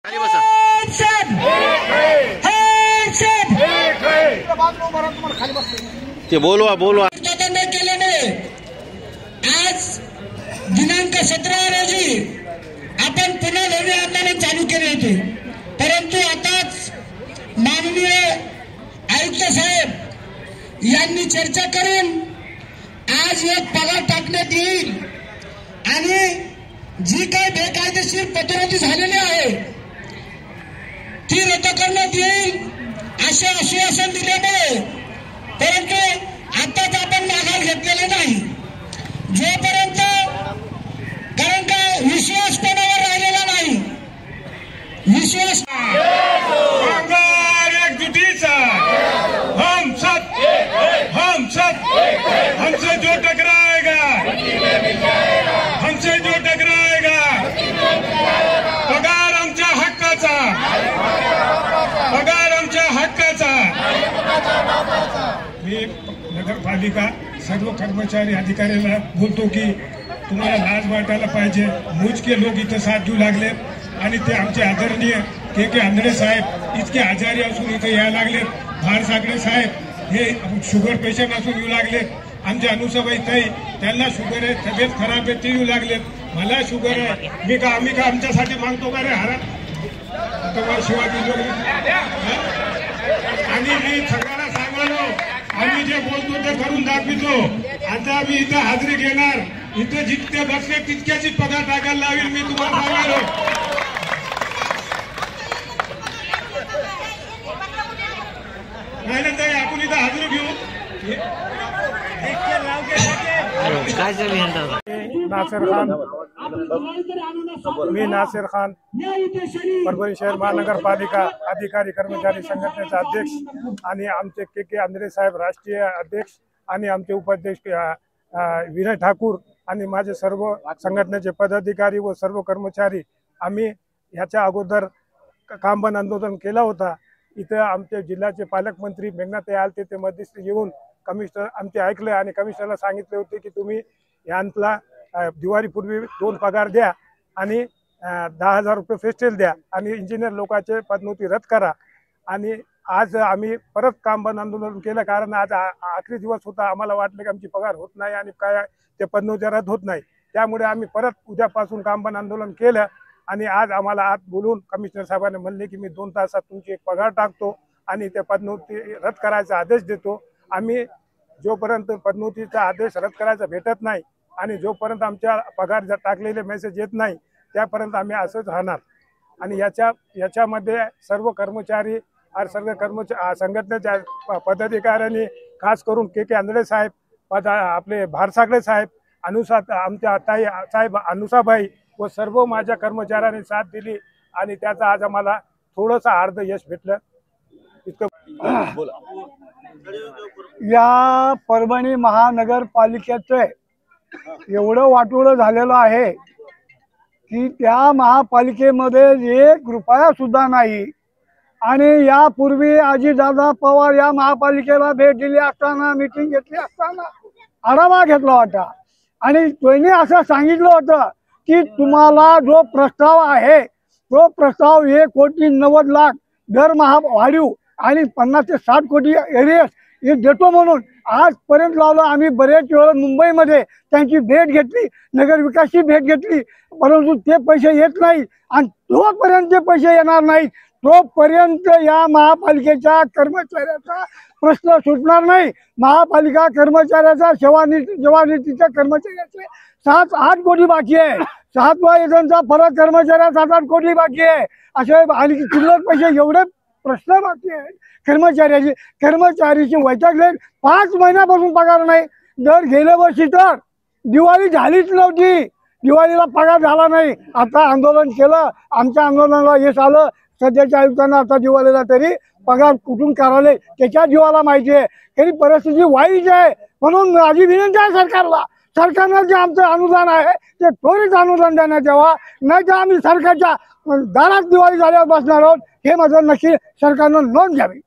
खाली बसा. ते बोलवा केल्याने आज दिनांक 17 रोजी आपण पुन्हा नवे आंदोलन चालू केले होते, परंतु आताच माननीय आयुक्त साहेब यांनी चर्चा करून आज एक पगार टाकण्यात येईल आणि जी काही बेकायदेशीर पतवृत्ती झालेली आहे ती रद्द करण्यात येईल असे आश्वासन दिल्यामुळे, परंतु आताच आपण माघार घेतलेला नाही. जोपर्यंत कारण का विश्वास कोणावर राहिलेला नाही, विश्वास एकजुटीचा हम सब हमसे जो टकराएगा हमसे जो टकराएगा पगार आमच्या हक्काचा, पगार आमच्या हक्काचा. मी नगरपालिका सर्व कर्मचारी अधिकाऱ्याला बोलतो की तुम्हाला लाज वाटायला पाहिजे. मोजके लोक इथं साथ देऊ लागले आणि ते आमचे आदरणीय के आंधळे साहेब इतके आजारी असून इथे यायला लागले. भारसागडे साहेब हे शुगर पेशंट असून येऊ लागले. आमच्या अनुसाबाई ताई त्यांना शुगर आहे, तब्येत खराब आहे, ते येऊ लागले. मला शुगर आहे, आम्ही का आमच्यासाठी मागतो का रे हारा शिवाजी. आणि मी सगळ्यांना सांगालो आम्ही जे बोलतो ते करून दाखवितो. आता मी इथं हाजरी घेणार, इथं जितके बसले तितक्याची पगार टाकायला लावेल मी तुम्हाला सांगालो. नाही ताई आपण इथं हाजरी घेऊ. मी नासिर खान परभणी शहर महानगरपालिका अधिकारी कर्मचारी संघटनेचा अध्यक्ष आणि आमचे के आंधळे साहेब राष्ट्रीय अध्यक्ष आणि आमचे उपाध्यक्ष विनय ठाकूर आणि माझे सर्व संघटनेचे पदाधिकारी व सर्व कर्मचारी आम्ही ह्याच्या अगोदर काम बंद आंदोलन केला होता. इथं आमचे जिल्ह्याचे पालकमंत्री मेघनाताई आलते, ते मध्यस्थी येऊन कमिशनर आमचे ऐकले आणि कमिशनरला सांगितले होते की तुम्ही यांतला दिवाळीपूर्वी 2 पगार द्या आणि 10,000 रुपये फेस्टेल द्या आणि इंजिनियर लोकांचे पदोन्नती रद्द करा. आणि आज आम्ही परत काम बंद आंदोलन केलं, कारण आज आखरी दिवस होता. आम्हाला वाटलं की आमची पगार होत नाही आणि काय ते पदोन्नती रद्द होत नाही. त्यामुळे आम्ही परत उद्यापासून काम बंद आंदोलन केलं आणि आज आम्हाला आत बोलून कमिशनर साहेबांनी म्हणले की मी 2 तासात तुमची एक पगार टाकतो आणि ते पदोन्नती रद्द करायचा आदेश देतो. आम्ही जोपर्यंत पदोन्नतीचा आदेश रद्द करायचा भेटत नाही आणि जोपर्यंत आमच्या पगार टाकलेले मेसेज येत नाही त्यापर्यंत आम्ही असंच राहणार. आणि याच्यामध्ये सर्व कर्मचारी आणि सर्व संघटनेच्या पदाधिकाऱ्यांनी खास करून के आंधळे साहेब, आपले भारसागडे साहेब, आमच्या ताई साहेब अनुसाबाई व सर्व माझ्या कर्मचाऱ्यांनी साथ दिली आणि त्याचा आज आम्हाला थोडंसं अर्ध यश भेटलं. इतकं या परभणी महानगरपालिकेचे एवढं वाटोळं झालेलं आहे की त्या महापालिकेमध्ये 1 रुपया सुद्धा नाही. आणि यापूर्वी अजितदादा पवार या महापालिकेला भेट दिली असताना, मीटिंग घेतली असताना आढावा घेतला होता आणि त्यांनी असं सांगितलं होतं की तुम्हाला जो प्रस्ताव आहे तो प्रस्ताव 1,90,00,000 दरमहा वाढीव आणि 50 ते 60 कोटी एरियस हे देतो म्हणून आजपर्यंत लावलं. आम्ही बरेच वेळा मुंबईमध्ये त्यांची भेट घेतली, नगरविकासची भेट घेतली, परंतु ते पैसे येत नाही आणि तोपर्यंत ते पैसे येणार नाहीत तोपर्यंत या महापालिकेच्या कर्मचाऱ्याचा प्रश्न सुटणार नाही. महापालिका कर्मचाऱ्याचा सेवानिवृत्तीच्या कर्मचाऱ्याचे 7-8 कोटी बाकी आहे. 7व्या वेतनचा फरक कर्मचाऱ्या 7-8 कोटी बाकी आहे. असे आणि शिल्लक पैसे एवढे प्रश्न बाकी आहेत कर्मचारीची वैतागले. 5 महिन्यापासून पगार नाही. दर गेल्या वर्षी तर दिवाळी झालीच नव्हती, दिवाळीला पगार झाला नाही. आता आंदोलन केलं, आमच्या आंदोलनाला यश आलं. सध्याच्या आयुक्तांना आता दिवाळीला तरी पगार कुठून कराले त्याच्या जीवाला माहिती आहे. तरी परिस्थिती वाईट आहे. म्हणून माझी विनंती आहे सरकारनं जे आमचं अनुदान आहे ते त्वरित अनुदान देण्यात यावा, नाही तर आम्ही सरकारच्या दारात दिवाळी झाल्यावर बसणार आहोत. हे माझं नक्की सरकारनं नोंद घ्यावी.